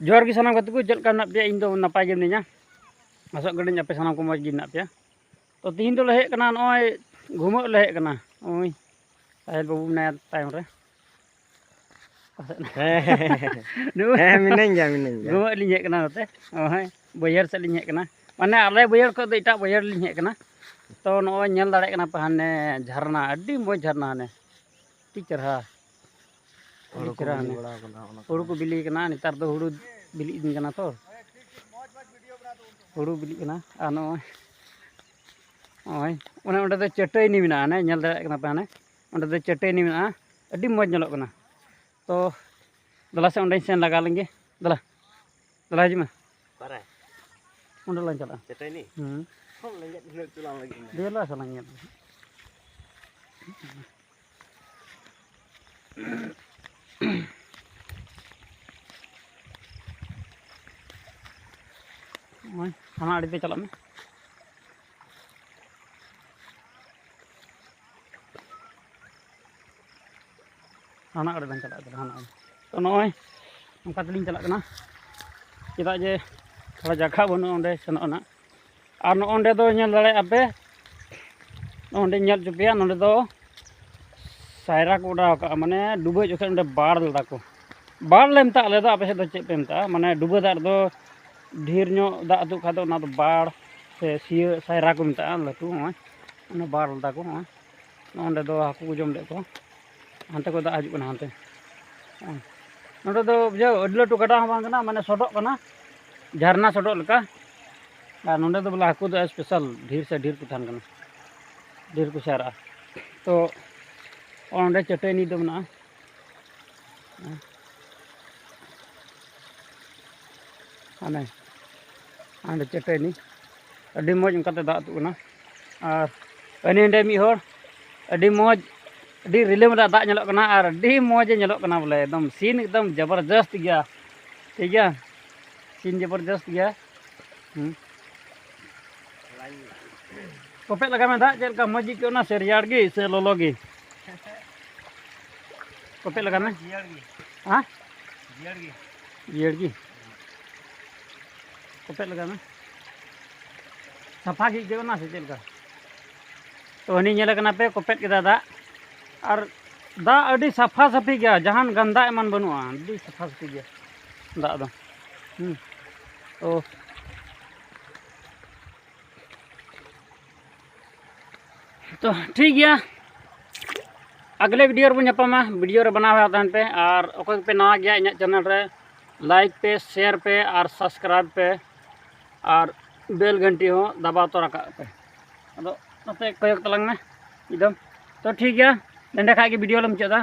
जोर की सानाम कते को चल का ना पे इन दो नपाय गे मिनिया आसो गडिन आपे सानाम को मज गी ना पे तो तीन तो लहे कना नय घुमो लहे कना ओय साहिल बाबू ना टाइम रे मिनाई गया घुमो लिኝ हे कना नते ओय बैयर से लिኝ हे कना माने आले बैयर को दो इटा बैयर लिኝ हे कना तो नय नेल दाड़े कना पे हाने झरना अड्डी मज झरना हाने टी चरहा हुड़ू को बिली कना नितार दो हुड़ू बिली दिन कना तो हुड़ू बिली कना आ नय ओय ओने ओंडे दो चटैनी मेना ने नेल दाड़े कना पे हाने ओंडे दो चटैनी मेना अड्डी मज नेलोग कना तो दला से ओंडे सेन लगा लेंगे दला दला हिजुमा पारे ओंडे लाइन चला चटैनी हम लंगे दिनो चुलाम लगी देला सलांगे ओय हाना आड़ी पे चला में हाना आड़ी बन चला हाना तो नय नका तलिंग चला कना चेदा जे थोड़ा जगह बनु ओंडे सेनोना और नोंडे दो नेल दाड़े आपे नोंडे नेल चुपिया नोंडे दो सायरा को उड़ा का माने डुबे जोखे ओंडे बाड़ लदा को बाड़ ले मता आले दो आपे से दो चे पे मता माने डुबे दाड़ दो ढेर नो दा अदु खा दो ना दो बाड़ से सिया सायरा को मता लटू ओय ओने बाड़ लदा को ओय नोंडे दो हाकू को जम ले को हानते को दा हजु कना हानते नोंडे दो जो अडी लटू गडा हम बांग कना माने सडोक कना झरना सडोक लका और नोंडे दो बोला हाकू दो स्पेशल ढेर से ढेर को थान कना ढेर को सारा तो ओंडे चटैनी दो मना हाने आंडे चटैनी अडी मज उनकाते दा अतु कना और अने अंडे मी होर अडी मज अडी रिलेम दा नेलोग कना और अडी मज नेलोग कना बोले एकदम सीन एकदम जबरदस्त गया ठीक गया सीन जबरदस्त गया कोपे लगा में दा चल का मज के ना से रियाड़ गी से लोलो गी कोपे लगा में हां जियड़ गी कोपे लगा में सफा गी के ना से चल का तो हनी नेल कना पे कोपे के दा और दा अडी सफा सफी गया जहान गंदा एमन बनुआ अडी सफा सफी गया दा दो तो ठीक गया अगले वीडियो रे बन वीडियो रे बनावा तहन पे और ओके पे नवा गया इन चैनल रे लाइक पे शेयर पे और सब्सक्राइब पे और बेल घंटी हो दबाव तो रखा पे अदो नते कयक तलंग में एकदम तो ठीक गया नंडे खा के वीडियो लम चदा